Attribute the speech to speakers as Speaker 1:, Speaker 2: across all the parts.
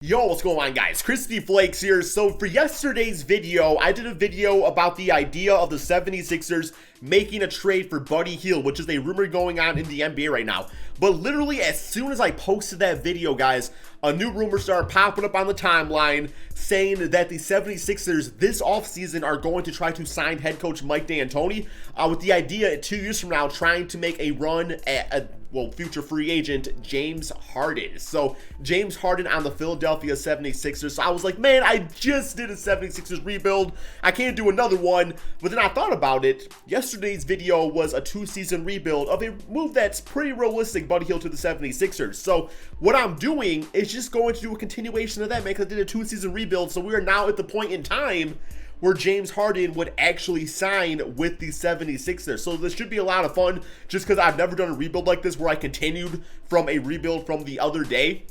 Speaker 1: Yo, what's going on, guys? Crispy Flakes here. So for yesterday's video, I did a video about the idea of the 76ers making a trade for Buddy Hield, which is a rumor going on in the NBA right now. But literally as soon as I posted that video, guys, a new rumor started popping up on the timeline saying that the 76ers this offseason are going to try to sign head coach Mike D'Antoni with the idea 2 years from now trying to make a run at future free agent James Harden. So James Harden on the Philadelphia 76ers. So I was like, man, I just did a 76ers rebuild. I can't do another one. But then I thought about it. Yesterday's video was a 2-season rebuild of a move that's pretty realistic, Buddy Hield to the 76ers. So what I'm doing is just going to do a continuation of that, man, because I did a 2-season rebuild. So we are now at the point in time where James Harden would actually sign with the 76ers. So this should be a lot of fun just because I've never done a rebuild like this where I continued from a rebuild from the other day.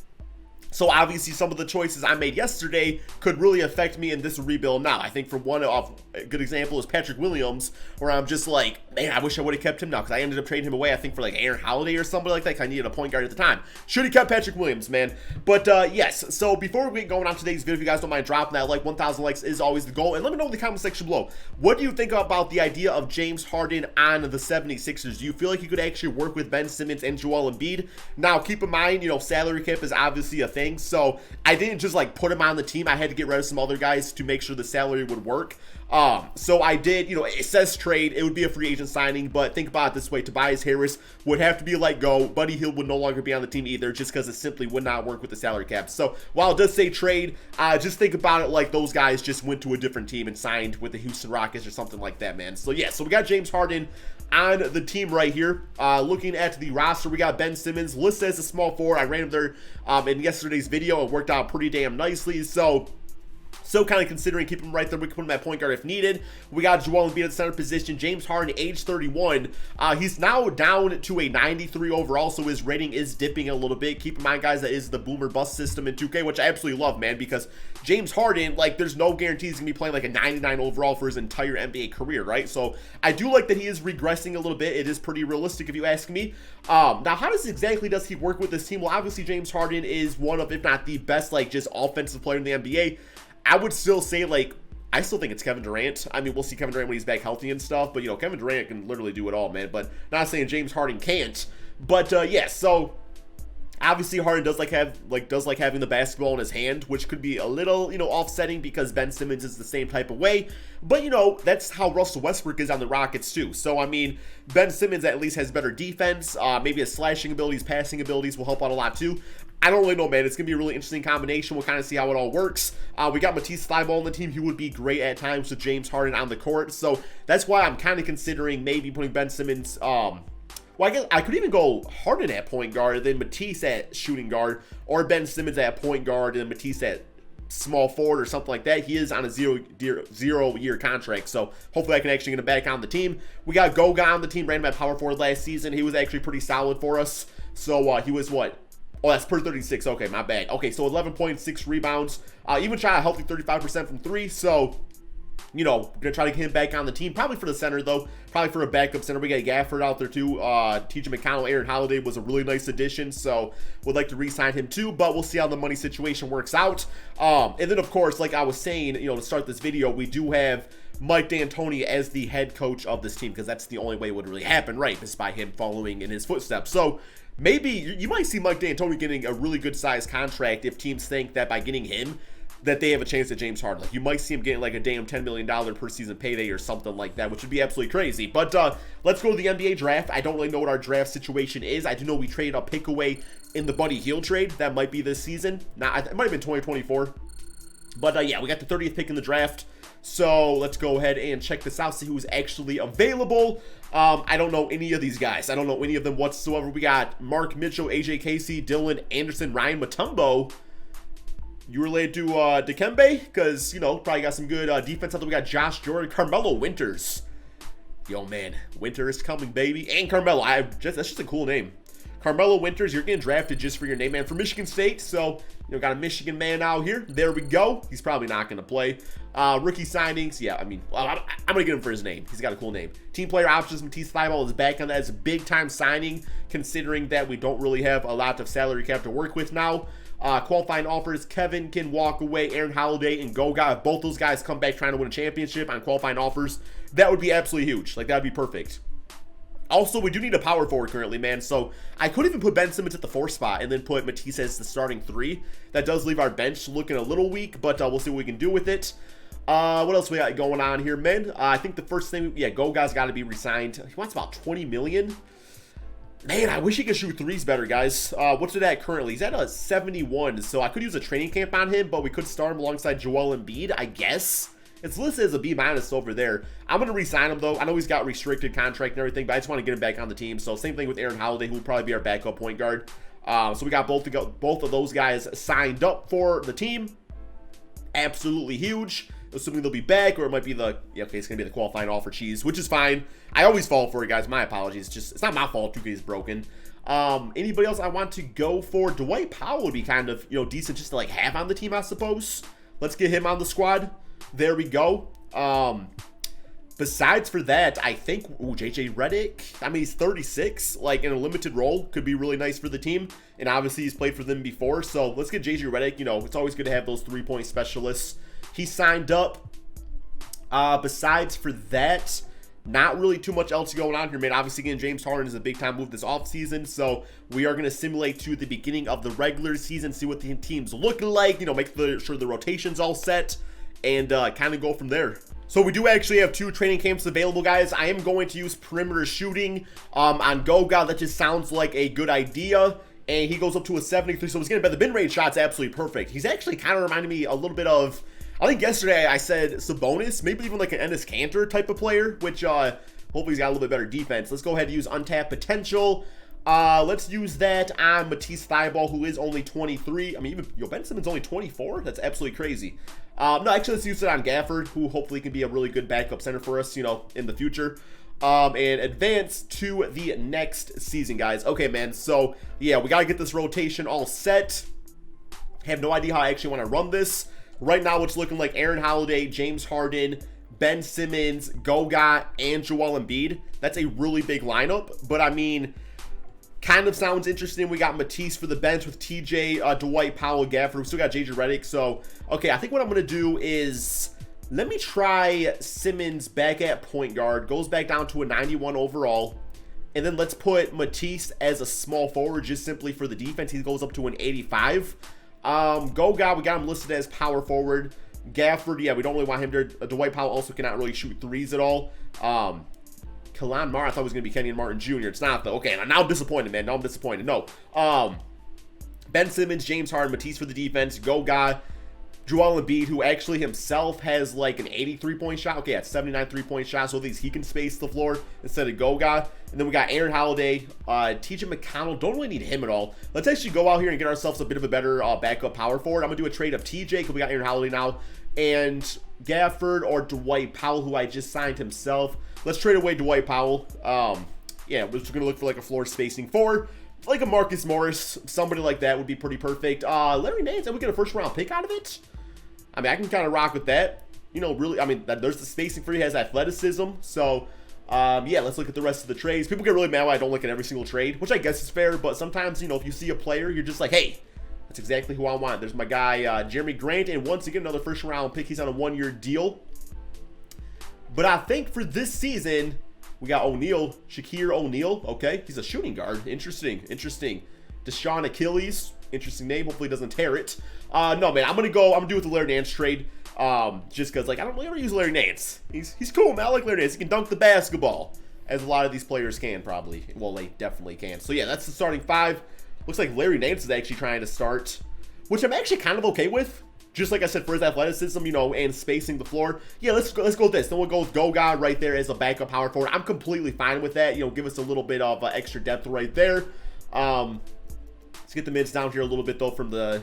Speaker 1: So obviously some of the choices I made yesterday could really affect me in this rebuild now. I think for one, a good example is Patrick Williams, where I'm just like, man, I wish I would have kept him now because I ended up trading him away, I think, for like Aaron Holiday or somebody like that because I needed a point guard at the time. Should have kept Patrick Williams, man. But yes, so before we get going on today's video, if you guys don't mind dropping that like, 1,000 likes is always the goal. And let me know in the comment section below, what do you think about the idea of James Harden on the 76ers? Do you feel like you could actually work with Ben Simmons and Joel Embiid? Now, keep in mind, you know, salary cap is obviously a thing. So I didn't just like put him on the team. I had to get rid of some other guys to make sure the salary would work. So I did, you know, it says trade, it would be a free agent signing, but think about it this way: Tobias Harris would have to be let go. Buddy Hield would no longer be on the team either, just because it simply would not work with the salary cap. So while it does say trade, just think about it like those guys just went to a different team and signed with the Houston Rockets or something like that, man. So yeah, so we got James Harden on the team right here. Looking at the roster, we got Ben Simmons listed as a small forward. I ran him there in yesterday's video. It worked out pretty damn nicely. So kind of considering keeping him right there. We can put him at point guard if needed. We got Joel Embiid at center position. James Harden, age 31. He's now down to a 93 overall, so his rating is dipping a little bit. Keep in mind, guys, that is the boomer bust system in 2K, which I absolutely love, man, because James Harden, like, there's no guarantee he's going to be playing like a 99 overall for his entire NBA career, right? So I do like that he is regressing a little bit. It is pretty realistic if you ask me. Now, how exactly does he work with this team? Well, obviously, James Harden is one of, if not the best, like, just offensive player in the NBA. I would still say, like, I still think it's Kevin Durant. I mean, we'll see Kevin Durant when he's back healthy and stuff, but, you know, Kevin Durant can literally do it all, man. But not saying James Harden can't. But, yeah, so obviously Harden does like having the basketball in his hand, which could be a little, you know, offsetting because Ben Simmons is the same type of way. But, you know, that's how Russell Westbrook is on the Rockets too. So, I mean, Ben Simmons at least has better defense. Maybe his slashing abilities, passing abilities will help out a lot too. I don't really know, man. It's going to be a really interesting combination. We'll kind of see how it all works. We got Matisse Thybulle on the team. He would be great at times with James Harden on the court. So that's why I'm kind of considering maybe putting Ben Simmons, well, I guess I could even go Harden at point guard, and then Matisse at shooting guard, or Ben Simmons at point guard, and then Matisse at small forward or something like that. He is on a zero-year contract, so hopefully I can actually get him back on the team. We got Goga on the team, ran him at power forward last season. He was actually pretty solid for us. So he was what? Oh, that's per 36. Okay, my bad. Okay, so 11.6 rebounds. Even shot a healthy 35% from 3. So, you know, going to try to get him back on the team. Probably for the center, though. Probably for a backup center. We got Gafford out there, too. TJ McConnell, Aaron Holiday was a really nice addition. So, would like to re-sign him, too. But we'll see how the money situation works out. And then, of course, like I was saying, you know, to start this video, we do have Mike D'Antoni as the head coach of this team, because that's the only way it would really happen, right? Is by him following in his footsteps. So, maybe you might see Mike D'Antoni getting a really good sized contract if teams think that by getting him that they have a chance at James Harden. Like, you might see him getting like a damn $10 million per season payday or something like that, which would be absolutely crazy. But let's go to the NBA draft. I don't really know what our draft situation is. I do know we traded a pick away in the Buddy Hield trade. That might be this season. Now, it might have been 2024. But yeah, we got the 30th pick in the draft. So let's go ahead and check this out, see who's actually available. I don't know any of these guys. I don't know any of them whatsoever. We got Mark Mitchell, AJ Casey, Dylan Anderson, Ryan Mutombo. You related to Dikembe? Because, you know, probably got some good defense out there. We got Josh Jordan, Carmelo Winters. Yo, man, winter is coming, baby. And Carmelo, that's just a cool name. Carmelo Winters, you're getting drafted just for your name, man, for Michigan State. So, you know, got a Michigan man out here. There we go. He's probably not going to play. Rookie signings, yeah, I mean, I'm going to get him for his name. He's got a cool name. Team player options, Matisse Thybulle is back on that. It's a big-time signing, considering that we don't really have a lot of salary cap to work with now. Qualifying offers, Kevin can walk away, Aaron Holiday and Goga. If both those guys come back trying to win a championship on qualifying offers, that would be absolutely huge. Like, that would be perfect. Also, we do need a power forward currently, man. So I could even put Ben Simmons at the 4 spot and then put Matisse as the starting 3. That does leave our bench looking a little weak, but we'll see what we can do with it. What else we got going on here, man? I think the first thing, yeah, Goga's got to be re-signed. He wants about 20 million. Man, I wish he could shoot threes better, guys. What's it at currently? He's at a 71, so I could use a training camp on him, but we could start him alongside Joel Embiid, I guess. It's listed as a B- over there. I'm going to re-sign him, though. I know he's got restricted contract and everything, but I just want to get him back on the team. So same thing with Aaron Holiday, who will probably be our backup point guard. So we got both of those guys signed up for the team. Absolutely huge. Assuming they'll be back, or it might be the, yeah, okay, it's going to be the qualifying offer cheese, which is fine. I always fall for it, guys. My apologies. It's not my fault 2K is broken. Anybody else I want to go for? Dwight Powell would be kind of, decent just to, like, have on the team, I suppose. Let's get him on the squad. There we go. Besides for that, I think, JJ Reddick, I mean, he's 36, like, in a limited role, could be really nice for the team, and obviously he's played for them before, so let's get JJ Reddick. It's always good to have those 3-point specialists. He signed up. Besides for that, not really too much else going on here, man. Obviously, again, James Harden is a big-time move this offseason, so we are going to simulate to the beginning of the regular season, see what the team's looking like, make sure the rotation's all set, and kind of go from there. So we do actually have 2 training camps available, guys. I am going to use perimeter shooting on Goga. That just sounds like a good idea. And he goes up to a 73, so he's going to bet the mid-range shot's absolutely perfect. He's actually kind of reminding me a little bit of, I think yesterday I said Sabonis, maybe even like an Enes Kanter type of player, which hopefully he's got a little bit better defense. Let's go ahead and use untapped potential. Let's use that on Matisse Thybulle, who is only 23. I mean, even Ben Simmons only 24. That's absolutely crazy. No, actually, let's use it on Gafford, who hopefully can be a really good backup center for us, in the future. And advance to the next season, guys. Okay, man. So, yeah, we got to get this rotation all set. Have no idea how I actually want to run this. Right now, it's looking like Aaron Holiday, James Harden, Ben Simmons, Goga, and Joel Embiid. That's a really big lineup. But, I mean, kind of sounds interesting. We got Matisse for the bench with TJ, Dwight Powell, Gafford. We still got JJ Reddick. So, okay, I think what I'm going to do is, let me try Simmons back at point guard. Goes back down to a 91 overall. And then let's put Matisse as a small forward just simply for the defense. He goes up to an 85. Goga, we got him listed as power forward. Gafford, yeah, we don't really want him there. Dwight Powell also cannot really shoot threes at all. Kalan Mar, I thought it was going to be Kenyon Martin Jr. It's not, though. Okay, now I'm disappointed, man. Now I'm disappointed. No. Ben Simmons, James Harden, Matisse for the defense. Goga, Joel Embiid, who actually himself has like an 83-point shot. Okay, that's 79 3-point shot, so at least he can space the floor instead of Goga. And then we got Aaron Holiday, TJ McConnell. Don't really need him at all. Let's actually go out here and get ourselves a bit of a better backup power forward. I'm going to do a trade of TJ because we got Aaron Holiday now. And Gafford or Dwight Powell, who I just signed himself. Let's trade away Dwight Powell. Yeah, we're just going to look for like a floor spacing 4. Like a Marcus Morris, somebody like that would be pretty perfect. Larry Nance, and we get a first-round pick out of it? I mean, I can kind of rock with that. Really, I mean, there's the spacing for you. He has athleticism. So, yeah, let's look at the rest of the trades. People get really mad when I don't look at every single trade, which I guess is fair. But sometimes, if you see a player, you're just like, hey, that's exactly who I want. There's my guy, Jeremy Grant. And once again, another first-round pick. He's on a 1-year deal. But I think for this season, we got Shaquille O'Neal. Okay, he's a shooting guard. Interesting. Deshaun Achilles. Interesting name. Hopefully he doesn't tear it. No, man, I'm gonna do with the Larry Nance trade. Just because, like, I don't really ever use Larry Nance. He's cool, man. I like Larry Nance. He can dunk the basketball, as a lot of these players can, probably. Well, they definitely can. So, yeah, that's the starting 5. Looks like Larry Nance is actually trying to start, which I'm actually kind of okay with. Just like I said, for his athleticism, and spacing the floor. Yeah, let's go with this. Then we'll go with Goga right there as a backup power forward. I'm completely fine with that. Give us a little bit of extra depth right there. Let's get the mids down here a little bit, though, from the,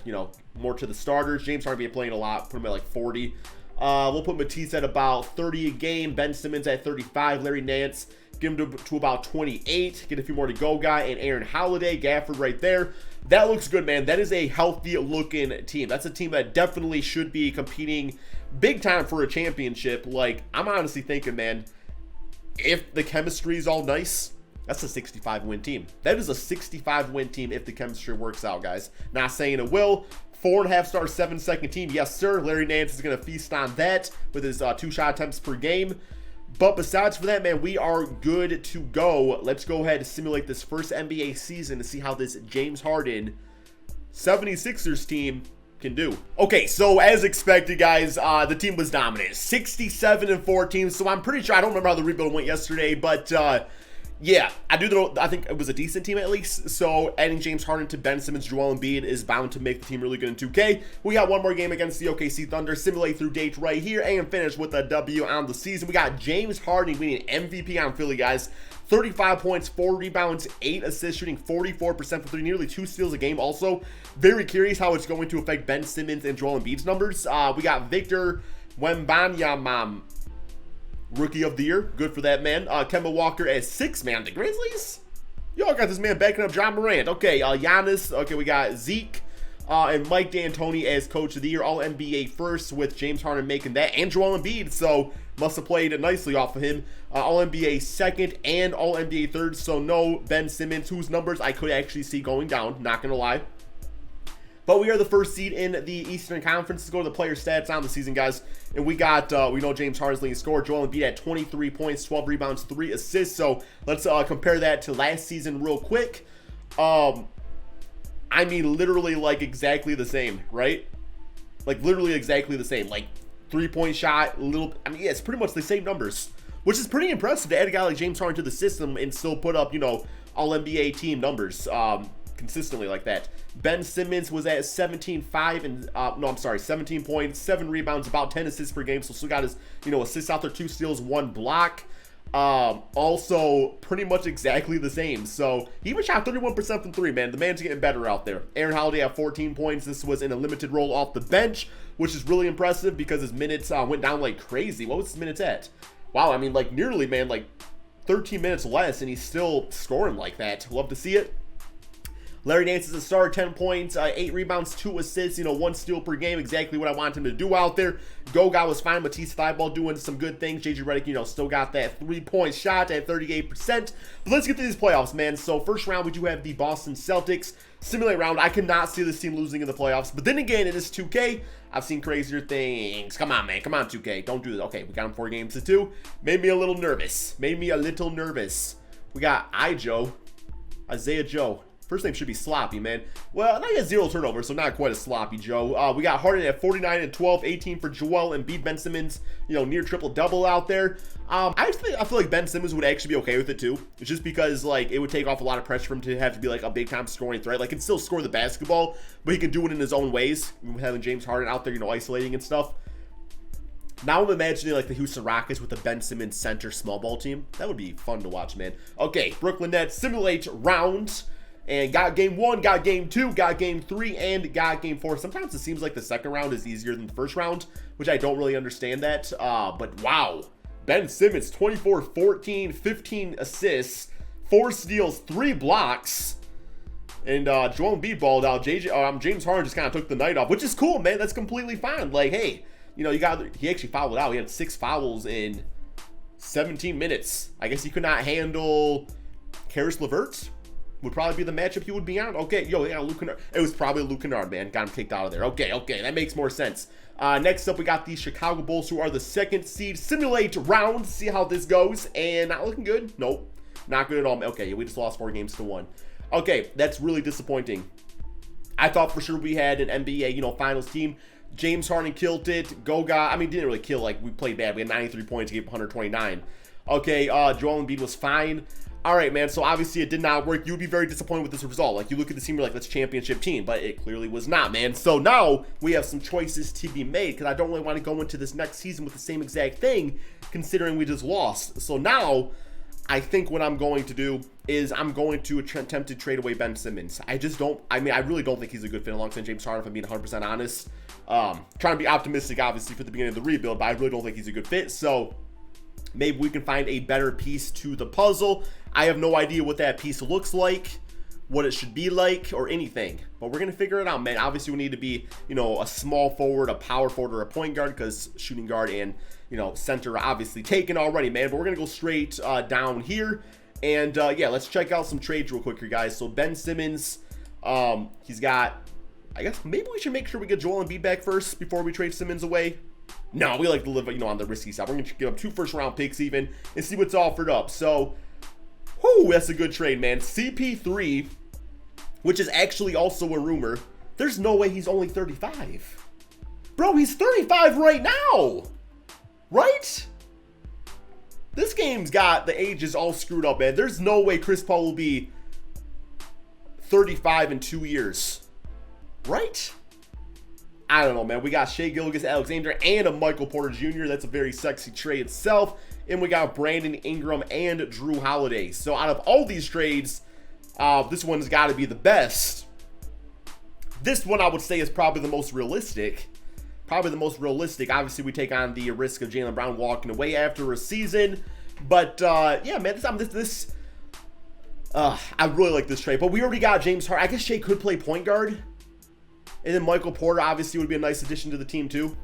Speaker 1: more to the starters. James Harden playing a lot. Put him at like 40. We'll put Matisse at about 30 a game. Ben Simmons at 35. Larry Nance, give him to about 28. Get a few more to Goga and Aaron Holiday. Gafford right there. That looks good, man. That is a healthy-looking team. That's a team that definitely should be competing big time for a championship. Like, I'm honestly thinking, man, if the chemistry is all nice, That's a 65-win team. That is a 65-win team if the chemistry works out, guys. Not saying it will. 4.5-star, 7-second team. Yes, sir. Larry Nance is going to feast on that with his 2-shot attempts per game. But besides for that, man, we are good to go. Let's go ahead and simulate this first NBA season to see how this James Harden 76ers team can do. Okay, so as expected, guys, the team was dominant. 67-14. So I'm pretty sure, I don't remember how the rebuild went yesterday, but yeah, I think it was a decent team at least. So adding James Harden to Ben Simmons, Joel Embiid is bound to make the team really good in 2K. We got one more game against the OKC Thunder. Simulate through date right here and finish with a W on the season. We got James Harden winning MVP on Philly, guys. 35 points, 4 rebounds, 8 assists, shooting 44% from 3, nearly 2 steals a game. Also, very curious how it's going to affect Ben Simmons and Joel Embiid's numbers. We got Victor Wembanyama, Rookie of the Year. Good for that man. Kemba Walker as 6 man. The Grizzlies? Y'all got this man backing up John Morant. Okay, Giannis. Okay, we got Zeke and Mike D'Antoni as Coach of the Year. All NBA first with James Harden making that. And Joel Embiid. So must have played it nicely off of him. All NBA second and All NBA third. So no Ben Simmons, whose numbers I could actually see going down. Not going to lie. But we are the first seed in the Eastern Conference. Let's go to the player stats on the season, guys. And we got, we know James Harden's leading scorer. Joel Embiid at 23 points, 12 rebounds, 3 assists. So let's compare that to last season real quick. I mean, literally like exactly the same, right? Like literally exactly the same. Like 3-point shot, I mean, yeah, it's pretty much the same numbers, which is pretty impressive to add a guy like James Harden to the system and still put up, you know, all NBA team numbers. Consistently like that. Ben Simmons was at 17.5 and 17 points, 7 rebounds, about 10 assists per game. So still got his, you know, assists out there, 2 steals, 1 block. Also pretty much exactly the same. So he even shot 31% from 3, man. The man's getting better out there. Aaron Holiday at 14 points. This was in a limited role off the bench, which is really impressive because his minutes went down like crazy. What was his minutes at? Wow, I mean, like nearly, man, like 13 minutes less, and he's still scoring like that. Love to see it. Larry Nance is a star, 10 points, 8 rebounds, 2 assists, you know, 1 steal per game, exactly what I want him to do out there. Goga was fine. Matisse Thybulle doing some good things. JJ Reddick, you know, still got that 3-point shot at 38%. But let's get to these playoffs, man. So first round, we do have the Boston Celtics. Simulate round, I cannot see this team losing in the playoffs. But then again, it is 2K. I've seen crazier things. Come on, man. Come on, 2K. Don't do this. Okay, we got them 4 games to 2. Made me a little nervous. We got Isaiah Joe. First name should be Sloppy, man. Well, I got 0 turnovers, so not quite a sloppy Joe. We got Harden at 49 and 12, 18 for Joel Embiid. Ben Simmons, you know, near triple-double out there. I feel like Ben Simmons would actually be okay with it, too. It's just because, like, it would take off a lot of pressure for him to have to be, like, a big-time scoring threat. Like, he can still score the basketball, but he can do it in his own ways. Having James Harden out there, you know, isolating and stuff. Now I'm imagining, like, the Houston Rockets with the Ben Simmons center small ball team. That would be fun to watch, man. Okay, Brooklyn Nets simulate rounds. And got game 1, got game 2, got game 3, and got game 4. Sometimes it seems like the second round is easier than the first round, which I don't really understand that. But wow. Ben Simmons, 24, 14, 15 assists, 4 steals, 3 blocks. And Joel Embiid balled out. James Harden just kind of took the night off, which is cool, man. That's completely fine. Like, hey, you know, he actually fouled out. He had 6 fouls in 17 minutes. I guess he could not handle Karis LeVert. Would probably be the matchup he would be on. Okay, yo, yeah, Luke Kennard. It was probably Luke Kennard, man. Got him kicked out of there. Okay, that makes more sense. Next up, we got the Chicago Bulls, who are the 2nd seed. Simulate round, see how this goes. And not looking good. Nope, not good at all. Okay, we just lost 4 games to 1. Okay, that's really disappointing. I thought for sure we had an NBA, you know, finals team. James Harden killed it. Goga, I mean, didn't really kill. Like, we played bad. We had 93 points, gave 129. Okay, Joel Embiid was fine. All right, man, so obviously it did not work. You would be very disappointed with this result. Like, you look at the team, you're like, that's a championship team, but it clearly was not, man. So now we have some choices to be made because I don't really want to go into this next season with the same exact thing, considering we just lost. So now I think what I'm going to do is I'm going to attempt to trade away Ben Simmons. I really don't think he's a good fit alongside James Harden, if I'm being 100% honest. Trying to be optimistic, obviously, for the beginning of the rebuild, but I really don't think he's a good fit. So maybe we can find a better piece to the puzzle. I have no idea what that piece looks like, what it should be like, or anything. But we're going to figure it out, man. Obviously, we need to be, you know, a small forward, a power forward, or a point guard, because shooting guard and, you know, center are obviously taken already, man. But we're going to go straight down here. And yeah, let's check out some trades real quick here, guys. So Ben Simmons, he's got, I guess maybe we should make sure we get Joel Embiid back first before we trade Simmons away. No, we like to live, on the risky side. We're going to give up 2 first-round picks even and see what's offered up. So, whoo, that's a good trade, man. CP3, which is actually also a rumor. There's no way he's only 35. Bro, he's 35 right now. Right? This game's got the ages all screwed up, man. There's no way Chris Paul will be 35 in 2 years. Right? I don't know, man. We got Shai Gilgeous-Alexander and a Michael Porter Jr. That's a very sexy trade itself. And we got Brandon Ingram and Drew Holiday. So out of all these trades, this one's got to be the best. This one I would say is probably the most realistic. Obviously, we take on the risk of Jaylen Brown walking away after a season. But, yeah, man, I really like this trade. But we already got James Harden. I guess Shai could play point guard. And then Michael Porter, obviously, would be a nice addition to the team, too.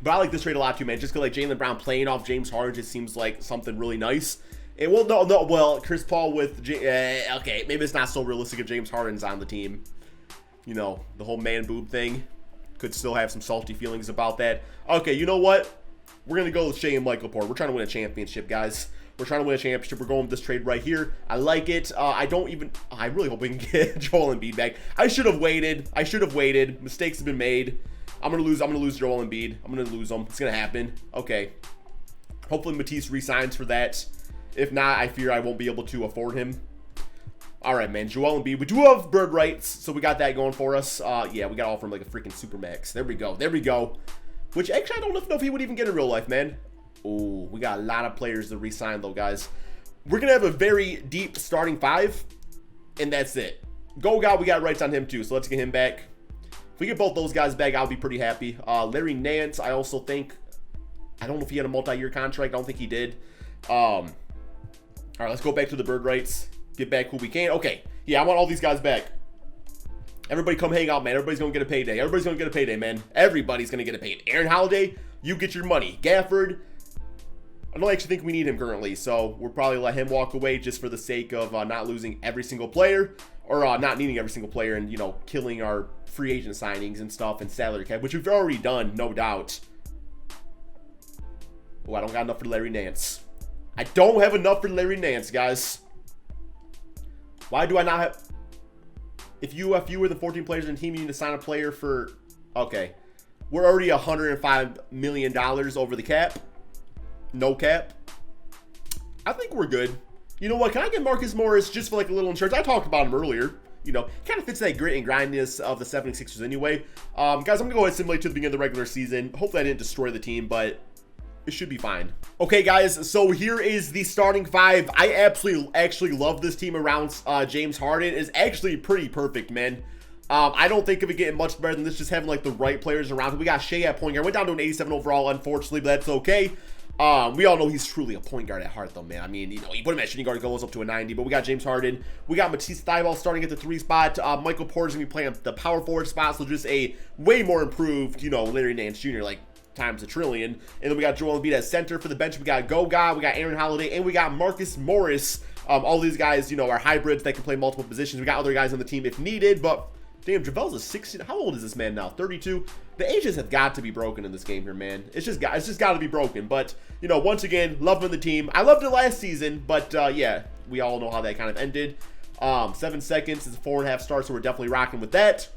Speaker 1: But I like this trade a lot, too, man. Just because, like, Jaylen Brown playing off James Harden just seems like something really nice. And, well, Chris Paul with... okay, maybe it's not so realistic if James Harden's on the team. The whole man-boob thing. Could still have some salty feelings about that. Okay, you know what? We're going to go with Shai and Michael Porter. We're trying to win a championship, guys. We're trying to win a championship. We're going with this trade right here. I like it. I really hope we can get Joel Embiid back. I should have waited. Mistakes have been made. I'm going to lose Joel Embiid. I'm going to lose him. It's going to happen. Okay. Hopefully Matisse resigns for that. If not, I fear I won't be able to afford him. All right, man. Joel Embiid. We do have bird rights, so we got that going for us. Yeah, we got all from like a freaking Supermax. There we go. Which actually I don't know if he would even get in real life, man. Oh, we got a lot of players to re-sign, though, guys. We're going to have a very deep starting 5, and that's it. Goga, we got rights on him, too, so let's get him back. If we get both those guys back, I'll be pretty happy. Larry Nance, I also think... I don't know if he had a multi-year contract. I don't think he did. All right, let's go back to the bird rights. Get back who we can. Okay, yeah, I want all these guys back. Everybody come hang out, man. Everybody's going to get a payday. Man. Everybody's going to get a payday. Aaron Holiday, you get your money. Gafford... I don't actually think we need him currently, so we'll probably let him walk away just for the sake of not losing every single player, or not needing every single player and, killing our free agent signings and stuff and salary cap, which we've already done, no doubt. Oh, I don't got enough for Larry Nance. I don't have enough for Larry Nance, guys. Why do I not have... If you have fewer than 14 players in the team, you need to sign a player for... Okay. We're already $105 million over the cap. No cap. I think we're good. You know what? Can I get Marcus Morris just for like a little insurance? I talked about him earlier. Kind of fits that grit and grindness of the 76ers anyway. Guys, I'm going to go ahead and simulate to the beginning of the regular season. Hopefully I didn't destroy the team, but it should be fine. Okay, guys, so here is the starting 5. I actually love this team around James Harden. It's actually pretty perfect, man. I don't think of it getting much better than this, just having like the right players around. We got Shai at point guard. Went down to an 87 overall, unfortunately, but that's okay. We all know he's truly a point guard at heart, though, man. I mean, you put him at shooting guard, goes up to a 90, but we got James Harden. We got Matisse Thybulle starting at the 3 spot. Michael Porter's going to be playing the power forward spot, so just a way more improved, Larry Nance Jr., like, times a trillion. And then we got Joel Embiid at center. For the bench, we got Goga, we got Aaron Holiday, and we got Marcus Morris. All these guys, are hybrids that can play multiple positions. We got other guys on the team if needed, but... Damn, JaVale's a 16. How old is this man now? 32. The ages have got to be broken in this game here, man. It's just got to be broken. But once again, loving the team. I loved it last season, but yeah, we all know how that kind of ended. 7 seconds is a 4.5 star, so we're definitely rocking with that.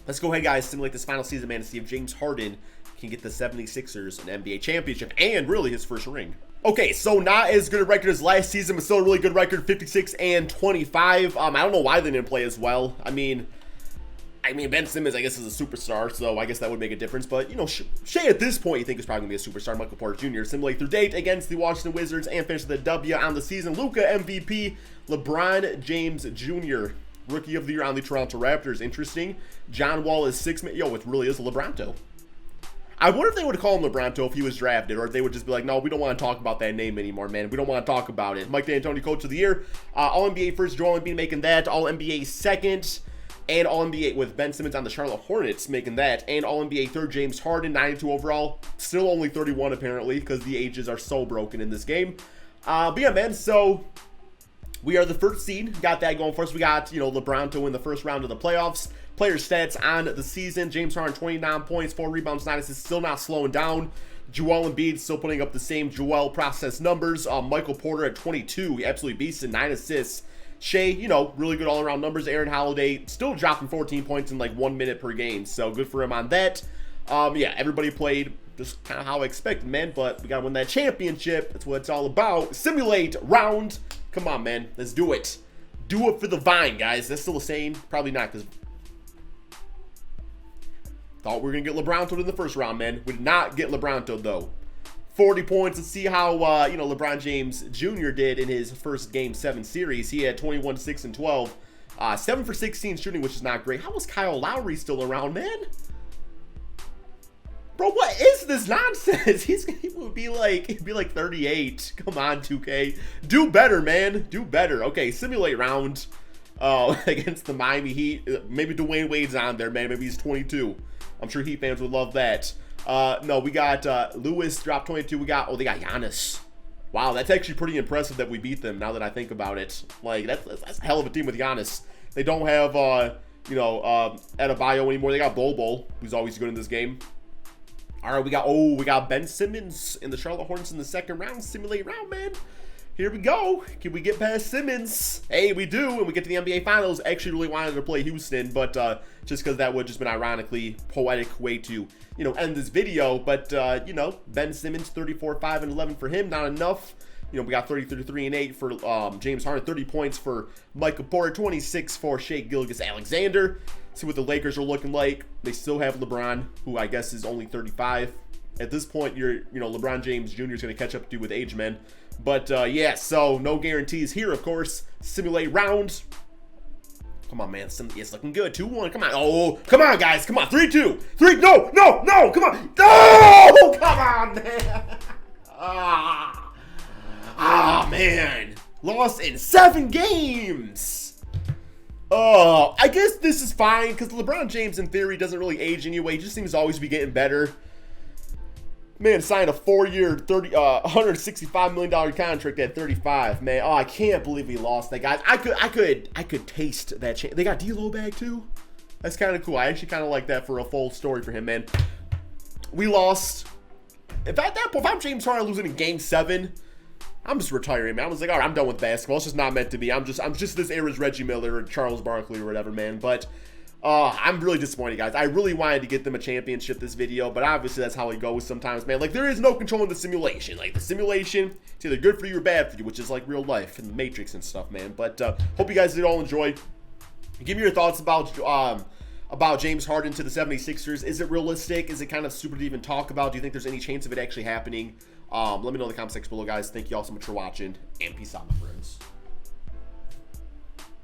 Speaker 1: Let's go ahead, guys, simulate this final season, man, to see if James Harden can get the 76ers an NBA championship and really his first ring. Okay, so not as good a record as last season, but still a really good record, 56-25. I don't know why they didn't play as well. I mean, Ben Simmons, I guess, is a superstar, so I guess that would make a difference. But, Shai at this point, you think is probably going to be a superstar. Michael Porter Jr. simulate through date against the Washington Wizards and finish the W on the season. Luka MVP, LeBron James Jr., Rookie of the Year on the Toronto Raptors. Interesting. John Wall is 6 man. Yo, it really is a LeBronto. I wonder if they would call him LeBronto if he was drafted, or if they would just be like, no, we don't want to talk about that name anymore, man. We don't want to talk about it. Mike D'Antoni, Coach of the Year. All-NBA first, Joel Embiid making that. All-NBA second. And All-NBA with Ben Simmons on the Charlotte Hornets making that. And All-NBA third, James Harden, 92 overall. Still only 31 apparently because the ages are so broken in this game. But yeah, man, so We are the first seed. Got that going for us. We got, you know, LeBron to win the first round of the playoffs. Player stats on the season. James Harden, 29 points, 4 rebounds, 9 assists. Still not slowing down. Joel Embiid still putting up the same Joel process numbers. Michael Porter at 22. He absolutely beasts in 9 assists. Shea, you know, really good all-around numbers. Aaron Holiday still dropping 14 points in like 1 minute per game. So good for him on that. Yeah, everybody played just kind of how I expected, man. But we got to win that championship. That's what it's all about. Simulate round. Come on, man. Let's do it. Do it for the Vine, guys. That's still the same. Probably not, because thought we were going to get LeBrontoed in the first round, man. We did not get LeBrontoed, though. 40 points. Let's see how, you know, LeBron James Jr. did in his first Game 7 series. He had 21, 6, and 12. 7 for 16 shooting, which is not great. How is Kyle Lowry still around, man? Bro, what is this nonsense? He would be like, he'd be like 38. Come on, 2K. Do better, man. Do better. Okay, simulate round against the Miami Heat. Maybe Dwayne Wade's on there, man. Maybe he's 22. I'm sure Heat fans would love that. No, we got Lewis dropped 22. We got, oh, they got Giannis. Wow, that's actually pretty impressive that we beat them now that I think about it. Like, that's a hell of a team with Giannis. They don't have, you know, Adebayo anymore. They got Bol, who's always good in this game. All right, we got Ben Simmons in the Charlotte Hornets in the second round. Simulate round, man. Here we go. Can we get past Simmons? Hey, we do, and we get to the NBA Finals. Actually really wanted to play Houston, but just because that would just been ironically poetic way to, you know, end this video. But, you know, Ben Simmons, 34, 5, and 11 for him. Not enough. You know, we got 30, 33, and 8 for James Harden. 30 points for Michael Porter. 26 for Shea Gilgeous-Alexander. See what the Lakers are looking like. They still have LeBron, who I guess is only 35. At this point, you know, LeBron James Jr. is going to catch up to you with age, man. But, yeah, so no guarantees here, of course. Simulate round. Come on, man. It's looking good. 2-1. Come on. Oh, come on, guys. Come on. 3-2. 3. No. Come on. No. Come on, man. Man. Lost in 7 games. I guess this is fine because LeBron James, in theory, doesn't really age anyway. He just seems to always be getting better. Man signed a 4-year, $165 million contract at 35. Man, oh, I can't believe we lost that, guys. I could taste that change. They got D'Lo back too. That's kind of cool. I actually kind of like that for a full story for him, man. We lost. If at that point, if I'm James Harden losing in Game 7. I'm just retiring, man. I was like, all right, I'm done with basketball. It's just not meant to be. I'm just this era's Reggie Miller or Charles Barkley or whatever, man. But I'm really disappointed, guys. I really wanted to get them a championship this video, but obviously that's how it goes sometimes, man. Like, there is no control in the simulation. Like, the simulation, it's either good for you or bad for you, which is like real life and the Matrix and stuff, man. But hope you guys did all enjoy. Give me your thoughts about James Harden to the 76ers. Is it realistic? Is it kind of stupid to even talk about? Do you think there's any chance of it actually happening? Let me know in the comment section below, guys. Thank you all so much for watching, and peace out, my friends.